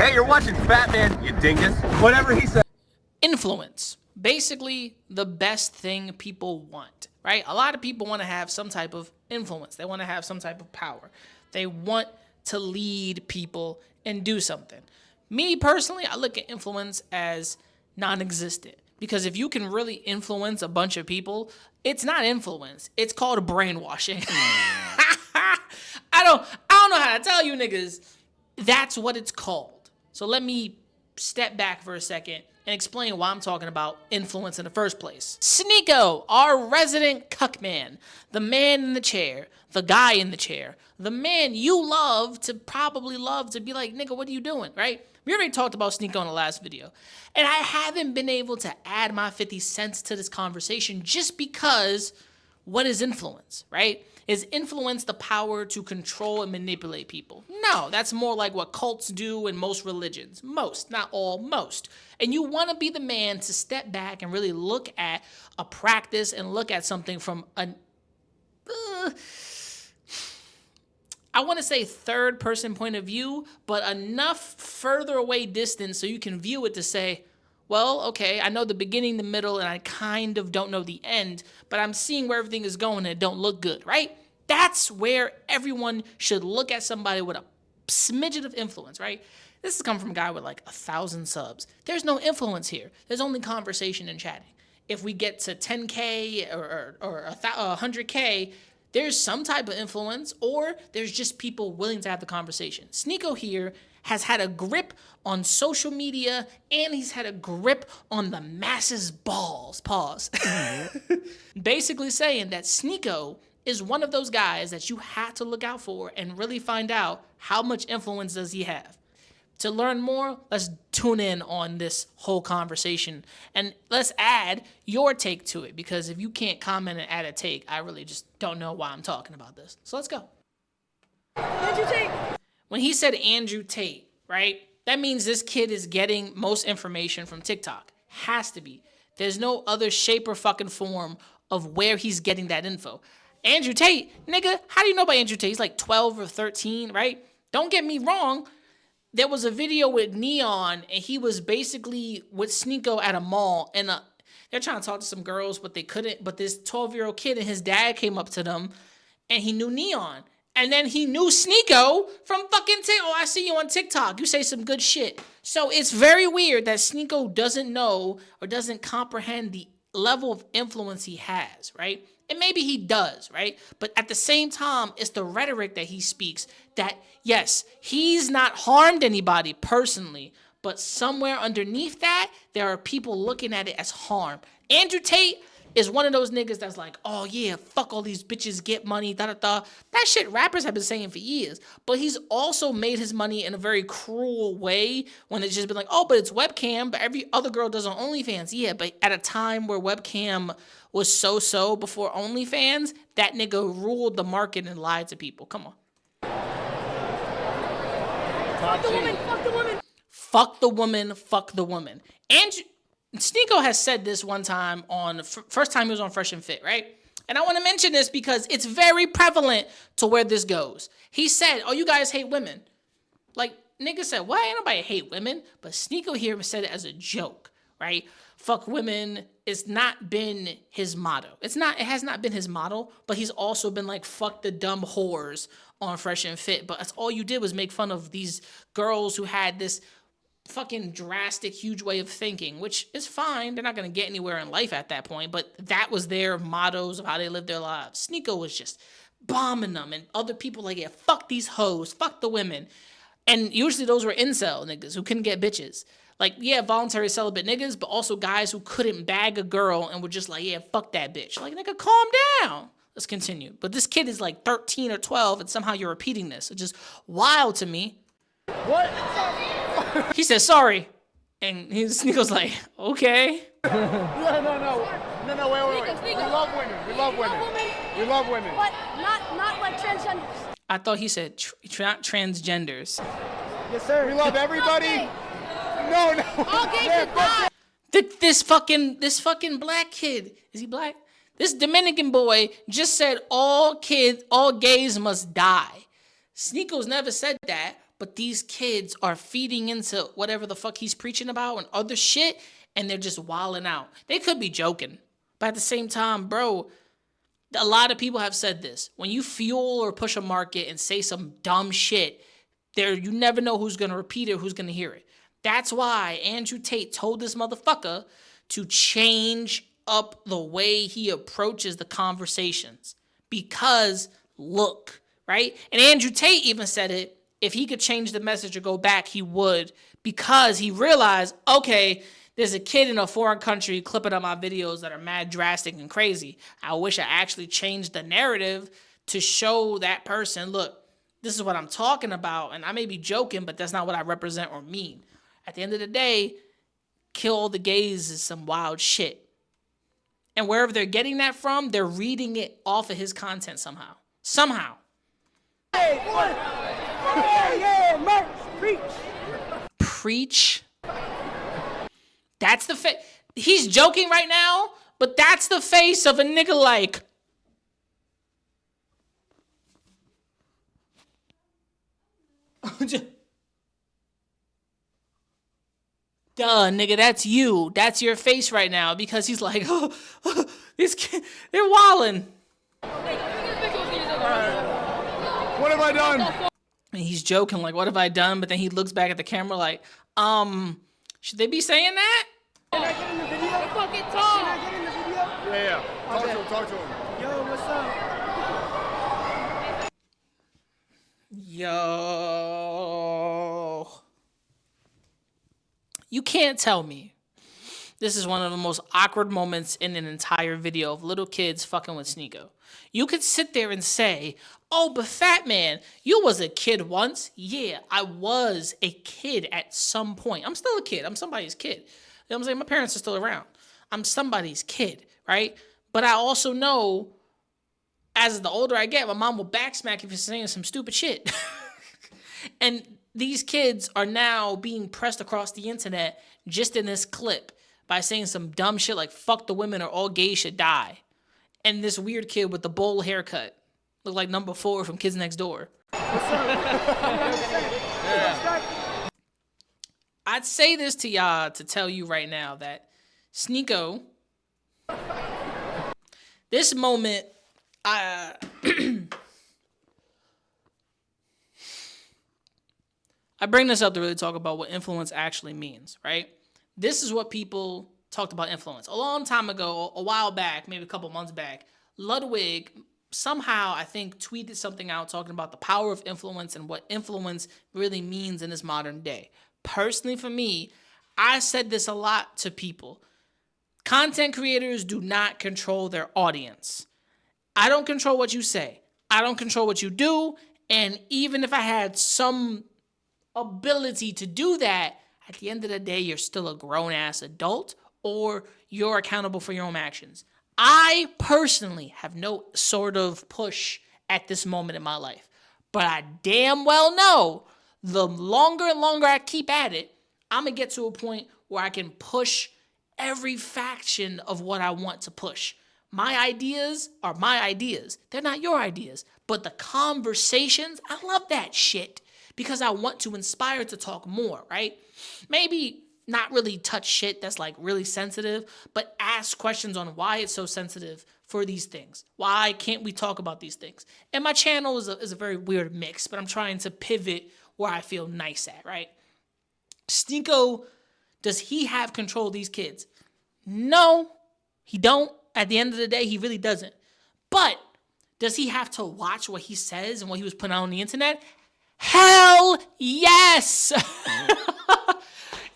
Hey, you're watching Fat Man, you dingus. Whatever he said. Influence. Basically, the best thing people want, right? A lot of people want to have some type of influence. They want to have some type of power. They want to lead people and do something. Me personally, I look at influence as non-existent, because if you can really influence a bunch of people, it's not influence. It's called brainwashing. I don't know how to tell you niggas. That's what it's called. So let me step back for a second and explain why I'm talking about influence in the first place. Sneako, our resident cuck man, the man in the chair, the guy in the chair, the man you probably love to be like, nigga, what are you doing, right? We already talked about Sneako in the last video. And I haven't been able to add my 50 cents to this conversation just because what is influence, right? Is influence the power to control and manipulate people? No, that's more like what cults do in most religions. Most, not all, most. And you want to be the man to step back and really look at a practice and look at something from I want to say third person point of view, but enough further away distance so you can view it to say, well, okay, I know the beginning, the middle, and I kind of don't know the end, but I'm seeing where everything is going and it don't look good, right? That's where everyone should look at somebody with a smidget of influence, right? This has come from a guy with like 1,000 subs. There's no influence here. There's only conversation and chatting. If we get to 10K or 100K, there's some type of influence, or there's just people willing to have the conversation. Sneako here has had a grip on social media, and he's had a grip on the masses' balls. Pause. Basically saying that Sneako is one of those guys that you have to look out for and really find out how much influence does he have. To learn more, let's tune in on this whole conversation and let's add your take to it, because if you can't comment and add a take, I really just don't know why I'm talking about this. So let's go. Andrew Tate. When he said Andrew Tate, right? That means this kid is getting most information from TikTok. Has to be. There's no other shape or fucking form of where he's getting that info. Andrew Tate, nigga, how do you know about Andrew Tate? He's like 12 or 13, right? Don't get me wrong. There was a video with Neon, and he was basically with Sneako at a mall, and they're trying to talk to some girls, but they couldn't. But this 12-year-old kid and his dad came up to them, and he knew Neon. And then he knew Sneako from fucking TikTok. Oh, I see you on TikTok. You say some good shit. So it's very weird that Sneako doesn't know or doesn't comprehend the level of influence he has, right? And maybe he does, right? But at the same time, it's the rhetoric that he speaks that, yes, he's not harmed anybody personally, but somewhere underneath that, there are people looking at it as harm. Andrew Tate is one of those niggas that's like, oh yeah, fuck all these bitches, get money, da-da-da. That shit rappers have been saying for years. But he's also made his money in a very cruel way when it's just been like, oh, but it's webcam, but every other girl does on OnlyFans. Yeah, but at a time where webcam was so-so before OnlyFans, that nigga ruled the market and lied to people. Come on. Fuck the woman, fuck the woman. Fuck the woman, fuck the woman. Sneako has said this one time on first time he was on Fresh and Fit, right? And I want to mention this because it's very prevalent to where this goes. He said, oh, you guys hate women. Like, nigga said, what? Ain't nobody hate women. But Sneako here said it as a joke, right? Fuck women. It's not been his motto. It has not been his motto, but he's also been like, fuck the dumb whores on Fresh and Fit. But that's all you did was make fun of these girls who had this fucking drastic, huge way of thinking, which is fine. They're not going to get anywhere in life at that point, but that was their mottos of how they lived their lives. Sneako was just bombing them, and other people like, yeah, fuck these hoes, fuck the women. And usually those were incel niggas who couldn't get bitches. Like, yeah, voluntary celibate niggas, but also guys who couldn't bag a girl and were just like, yeah, fuck that bitch. Like, nigga, calm down. Let's continue. But this kid is like 13 or 12, and somehow you're repeating this. It's just wild to me. What? He says sorry, and Sneako's like, okay. No, wait. We love women. We love women. But not like transgenders. I thought he said transgenders. Yes, sir. We love everybody. No. All gays should die. This fucking black kid, is he black? This Dominican boy just said all gays must die. Sneako's never said that, but these kids are feeding into whatever the fuck he's preaching about and other shit, and they're just wilding out. They could be joking, but at the same time, bro, a lot of people have said this. When you fuel or push a market and say some dumb shit, you never know who's going to repeat it, who's going to hear it. That's why Andrew Tate told this motherfucker to change up the way he approaches the conversations. Because, look, right? And Andrew Tate even said it. If he could change the message or go back, he would. Because he realized, okay, there's a kid in a foreign country clipping up my videos that are mad drastic and crazy. I wish I actually changed the narrative to show that person, look, this is what I'm talking about. And I may be joking, but that's not what I represent or mean. At the end of the day, kill all the gays is some wild shit. And wherever they're getting that from, they're reading it off of his content somehow. Somehow. Preach. That's the face. He's joking right now, but that's the face of a nigga like. Duh, nigga, that's you. That's your face right now because he's like, oh, these kids, they're wildin'. What have I done? And he's joking like, what have I done? But then he looks back at the camera like, should they be saying that? Can I get in the video? Fucking talk. Can I get in the video? Yeah. Talk to him. Yo, what's up? Yo. You can't tell me. This is one of the most awkward moments in an entire video of little kids fucking with Sneako. You could sit there and say, oh, but fat man, you was a kid once. Yeah, I was a kid at some point. I'm still a kid. I'm somebody's kid. You know what I'm saying? My parents are still around. I'm somebody's kid, right? But I also know, as the older I get, my mom will backsmack if you're saying some stupid shit. And these kids are now being pressed across the internet just in this clip by saying some dumb shit like, fuck the women or all gays should die. And this weird kid with the bowl haircut looked like number 4 from Kids Next Door. I'd say this to y'all to tell you right now that Sneako, this moment, I bring this up to really talk about what influence actually means, right? This is what people talked about influence. A long time ago, a while back, maybe a couple months back, Ludwig somehow, I think, tweeted something out talking about the power of influence and what influence really means in this modern day. Personally, for me, I said this a lot to people. Content creators do not control their audience. I don't control what you say. I don't control what you do. And even if I had some ability to do that, at the end of the day, you're still a grown-ass adult or you're accountable for your own actions. I personally have no sort of push at this moment in my life. But I damn well know the longer and longer I keep at it, I'm going to get to a point where I can push every faction of what I want to push. My ideas are my ideas. They're not your ideas. But the conversations, I love that shit because I want to inspire to talk more, right? Maybe not really touch shit that's like really sensitive, but ask questions on why it's so sensitive for these things. Why can't we talk about these things? And my channel is a very weird mix, but I'm trying to pivot where I feel nice at, right? Sneako, does he have control of these kids? No, he don't. At the end of the day, he really doesn't. But does he have to watch what he says and what he was putting out on the internet? Hell yes!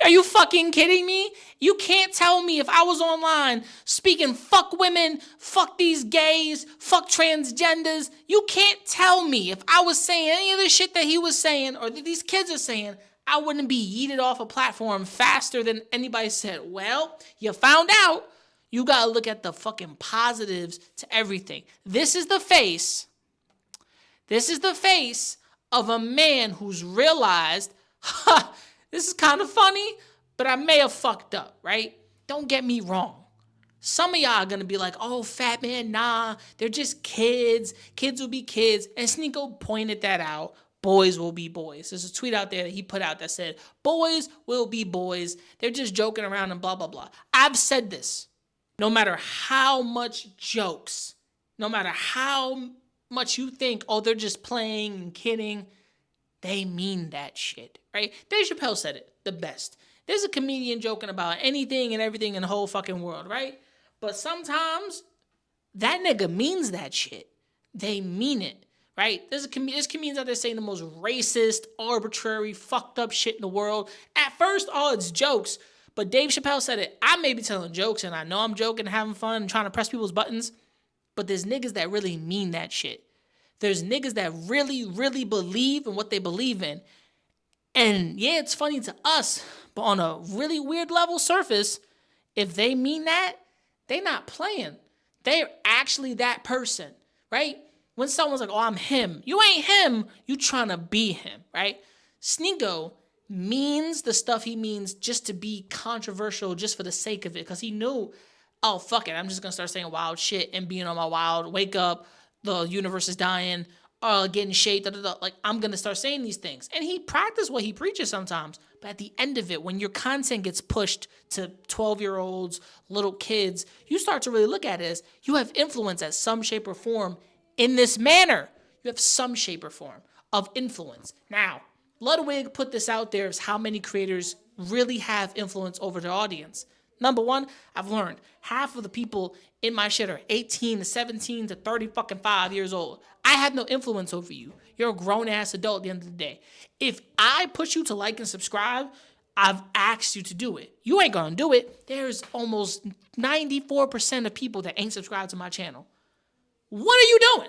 Are you fucking kidding me? You can't tell me if I was online speaking fuck women, fuck these gays, fuck transgenders. You can't tell me if I was saying any of the shit that he was saying or that these kids are saying, I wouldn't be yeeted off a platform faster than anybody said. Well, you found out. You gotta look at the fucking positives to everything. This is the face of a man who's realized, this is kind of funny, but I may have fucked up, right? Don't get me wrong. Some of y'all are going to be like, oh, fat man, nah, they're just kids. Kids will be kids. And Sneako pointed that out. boys will be boys. There's a tweet out there that he put out that said, boys will be boys. They're just joking around and blah, blah, blah. I've said this. No matter how much jokes, no matter how much you think, oh, they're just playing and kidding, they mean that shit, right? Dave Chappelle said it the best. There's a comedian joking about anything and everything in the whole fucking world, right? But sometimes that nigga means that shit. They mean it, right? There's comedians out there saying the most racist, arbitrary, fucked up shit in the world. At first, all it's jokes. But Dave Chappelle said it. I may be telling jokes, and I know I'm joking, having fun, and trying to press people's buttons. But there's niggas that really mean that shit. There's niggas that really, really believe in what they believe in. And yeah, it's funny to us, but on a really weird level surface, if they mean that, they not playing. They're actually that person, right? When someone's like, oh, I'm him. You ain't him. You trying to be him, right? Sneako means the stuff he means just to be controversial just for the sake of it. Because he knew, oh, fuck it. I'm just going to start saying wild shit and being on my wild, wake up, the universe is dying, getting shade, like I'm going to start saying these things. And he practiced what he preaches sometimes. But at the end of it, when your content gets pushed to 12-year-olds, little kids, you start to really look at it as you have influence at some shape or form in this manner. You have some shape or form of influence. Now, Ludwig put this out there as how many creators really have influence over their audience. Number one, I've learned half of the people in my shit are 18 to 17 to 35 years old. I have no influence over you. You're a grown-ass adult at the end of the day. If I push you to like and subscribe, I've asked you to do it. You ain't gonna do it. There's almost 94% of people that ain't subscribed to my channel. What are you doing?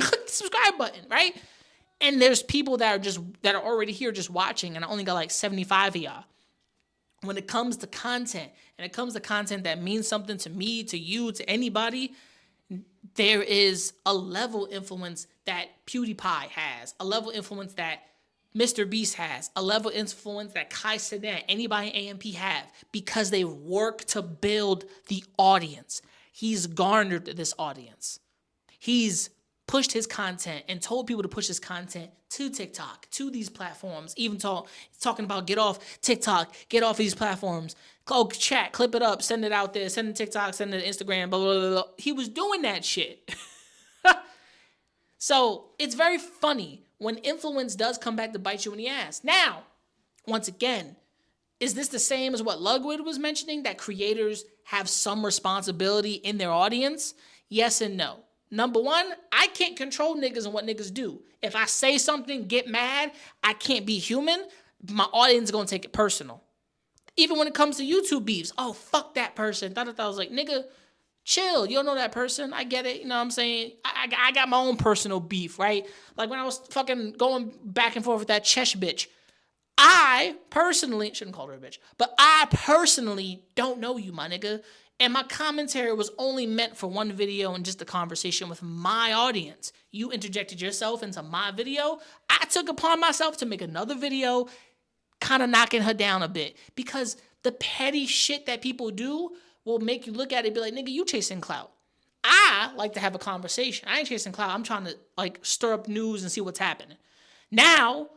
Click the subscribe button, right? And there's people that are already here just watching, and I only got like 75 of y'all. When it comes to content, and it comes to content that means something to me, to you, to anybody, there is a level influence that PewDiePie has, a level influence that Mr. Beast has, a level influence that Kai Cenat, anybody in AMP have, because they work to build the audience. He's garnered this audience. He's pushed his content and told people to push his content to TikTok, to these platforms, even talking about get off TikTok, get off these platforms. Oh, chat, clip it up, send it out there, send it to TikTok, send it to Instagram, blah, blah, blah, blah. He was doing that shit. So it's very funny when influence does come back to bite you in the ass. Now, once again, is this the same as what Ludwig was mentioning, that creators have some responsibility in their audience? Yes and no. Number one, I can't control niggas and what niggas do. If I say something, get mad, I can't be human, my audience is going to take it personal. Even when it comes to YouTube beefs, oh, fuck that person. I was like, nigga, chill. You don't know that person. I get it. You know what I'm saying? I got my own personal beef, right? Like when I was fucking going back and forth with that Chesh bitch, I personally, shouldn't call her a bitch, but I personally don't know you, my nigga. And my commentary was only meant for one video and just a conversation with my audience. You interjected yourself into my video. I took upon myself to make another video kind of knocking her down a bit, because the petty shit that people do will make you look at it and be like, nigga, you chasing clout. I like to have a conversation. I ain't chasing clout. I'm trying to like stir up news and see what's happening. Now,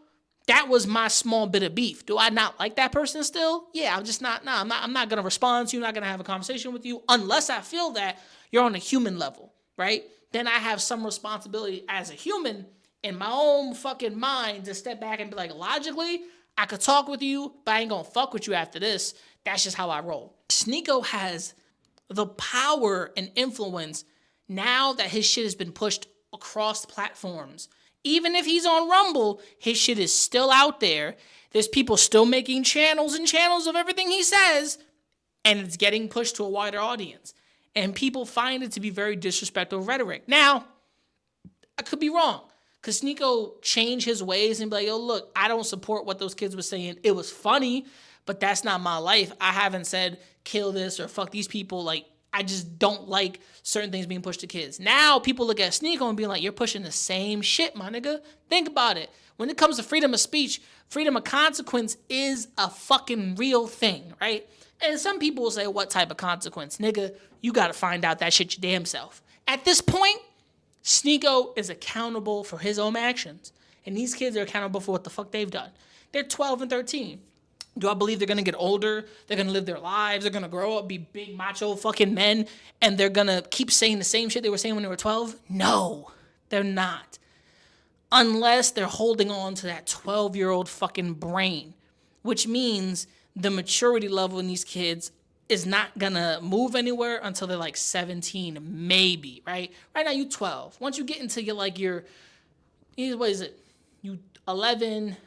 that was my small bit of beef. Do I not like that person still? Yeah, I'm just not. No, I'm not going to respond to you. I'm not going to have a conversation with you unless I feel that you're on a human level, right? Then I have some responsibility as a human in my own fucking mind to step back and be like, logically, I could talk with you, but I ain't going to fuck with you after this. That's just how I roll. Sneako has the power and influence now that his shit has been pushed across platforms. Even if he's on Rumble, his shit is still out there. There's people still making channels and channels of everything he says, and it's getting pushed to a wider audience. And people find it to be very disrespectful rhetoric. Now, I could be wrong, because Sneako changed his ways and be like, yo, look, I don't support what those kids were saying. It was funny, but that's not my life. I haven't said kill this or fuck these people. Like, I just don't like certain things being pushed to kids. Now people look at Sneako and be like, you're pushing the same shit, my nigga. Think about it. When it comes to freedom of speech, freedom of consequence is a fucking real thing, right? And some people will say, what type of consequence? Nigga, you got to find out that shit your damn self. At this point, Sneako is accountable for his own actions. And these kids are accountable for what the fuck they've done. They're 12 and 13. Do I believe they're going to get older? They're going to live their lives. They're going to grow up, be big, macho fucking men, and they're going to keep saying the same shit they were saying when they were 12? No, they're not. Unless they're holding on to that 12-year-old fucking brain, which means the maturity level in these kids is not going to move anywhere until they're like 17, maybe, right? Right now, you 12. Once you get into what is it? You 11...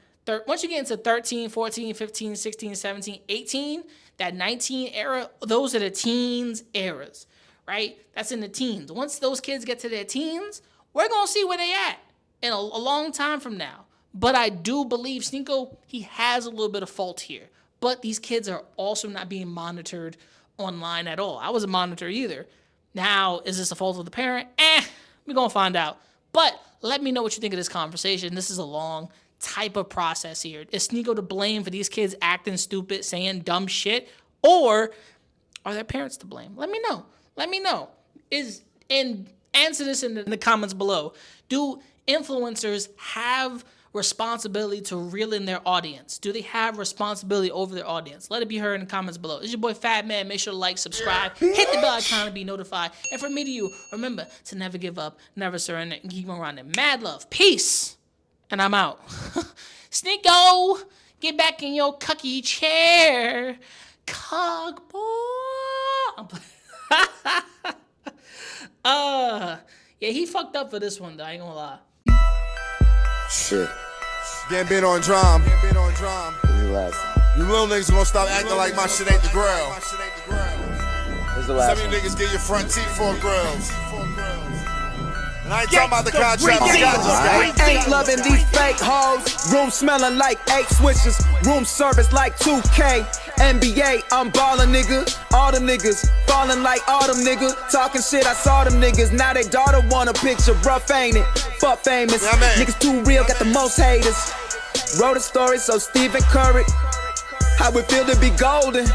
Once you get into 13, 14, 15, 16, 17, 18, that 19 era, those are the teens eras, right? That's in the teens. Once those kids get to their teens, we're going to see where they at in a long time from now. But I do believe Sneako, he has a little bit of fault here. But these kids are also not being monitored online at all. I wasn't monitored either. Now, is this a fault of the parent? We're going to find out. But let me know what you think of this conversation. This is a long type of process here. Is Sneako to blame for these kids acting stupid, saying dumb shit, or are their parents to blame? Let me know. And answer this in the comments below. Do influencers have responsibility to reel in their audience? Do they have responsibility over their audience? Let it be heard in the comments below. It's your boy Fat Man. Make sure to like, subscribe, hit the bell icon to be notified. And from me to you, remember to never give up, never surrender, and keep on running. Mad love. Peace. And I'm out. Sneako, get back in your cucky chair. Cog boy. Yeah, he fucked up for this one, though. I ain't gonna lie. Shit. Getting bit on drum. This is the last. You little niggas gonna stop acting like my shit ain't the grill. This is the last. Some of you niggas get your front teeth for grills. And I ain't talking about the contract. Ain't loving these fake hoes. Room smelling like 8 switches. Room service like 2K. NBA, I'm ballin', nigga. All them niggas falling like all them niggas. Talking shit, I saw them niggas. Now they daughter want a picture. Rough, ain't it? Fuck famous. Yeah, man. Niggas too real, got the most haters. Wrote a story, so Stephen Curry. How it feel to be golden.